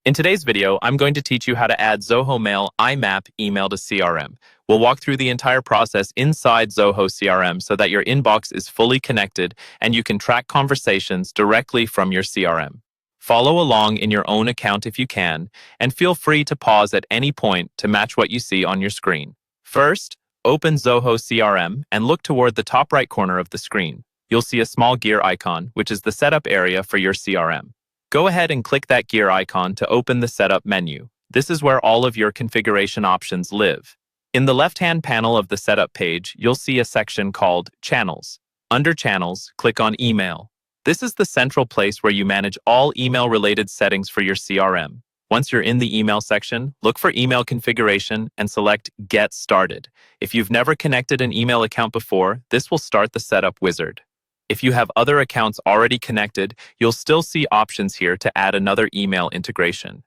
In today's video, I'm going to teach you how to add Zoho Mail Imap email to CRM. We'll walk through the entire process inside Zoho CRM so that your inbox is fully connected and you can track conversations directly from your CRM. Follow along in your own account if you can, and feel free to pause at any point to match what you see on your screen. First, open Zoho CRM and look toward the top right corner of the screen. You'll see a small gear icon, which is the setup area for your CRM. Go ahead and click that gear icon to open the Setup menu. This is where all of your configuration options live. In the left-hand panel of the Setup page, you'll see a section called Channels. Under Channels, click on Email. This is the central place where you manage all email-related settings for your CRM. Once you're in the email section, look for Email Configuration and select Get Started. If you've never connected an email account before, this will start the setup wizard. If you have other accounts already connected, you'll still see options here to add another email integration.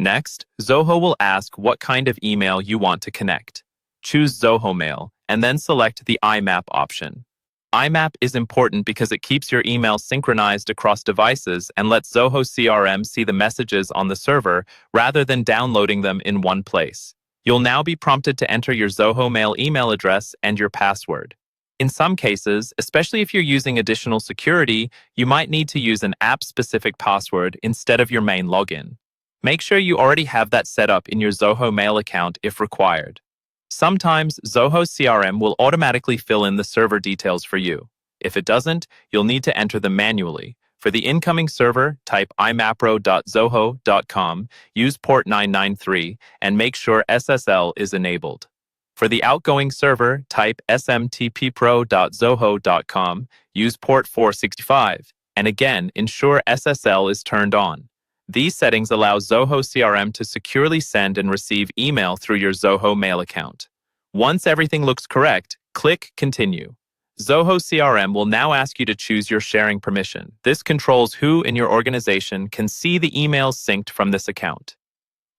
Next, Zoho will ask what kind of email you want to connect. Choose Zoho Mail, and then select the Imap option. Imap is important because it keeps your email synchronized across devices and lets Zoho CRM see the messages on the server rather than downloading them in one place. You'll now be prompted to enter your Zoho Mail email address and your password. In some cases, especially if you're using additional security, you might need to use an app-specific password instead of your main login. Make sure you already have that set up in your Zoho Mail account if required. Sometimes Zoho CRM will automatically fill in the server details for you. If it doesn't, you'll need to enter them manually. For the incoming server, type imapro.zoho.com, use port 993, and make sure SSL is enabled. For the outgoing server, type smtppro.zoho.com, use port 465, and again, ensure SSL is turned on. These settings allow Zoho CRM to securely send and receive email through your Zoho Mail account. Once everything looks correct, click Continue. Zoho CRM will now ask you to choose your sharing permission. This controls who in your organization can see the emails synced from this account.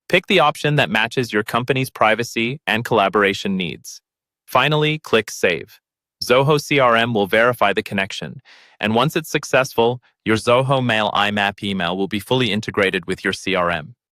Pick the option that matches your company's privacy and collaboration needs. Finally, click Save. Zoho CRM will verify the connection, and once it's successful, your Zoho Mail Imap email will be fully integrated with your CRM.